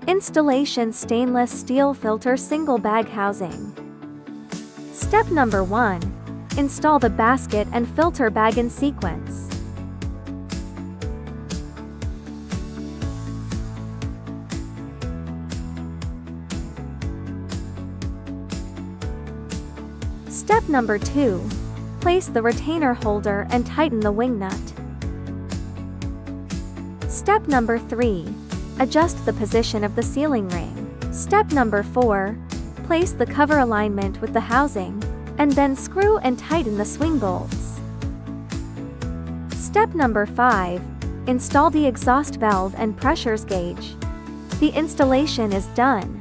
Installation: stainless steel filter single bag housing. Step number 1. Install the basket and filter bag in sequence. Step number 2. Place the retainer holder and tighten the wing nut. Step number 3. Adjust the position of the sealing ring. Step number 4. Place the cover alignment with the housing, and then screw and tighten the swing bolts. Step number 5. Install the exhaust valve and pressures gauge. The installation is done.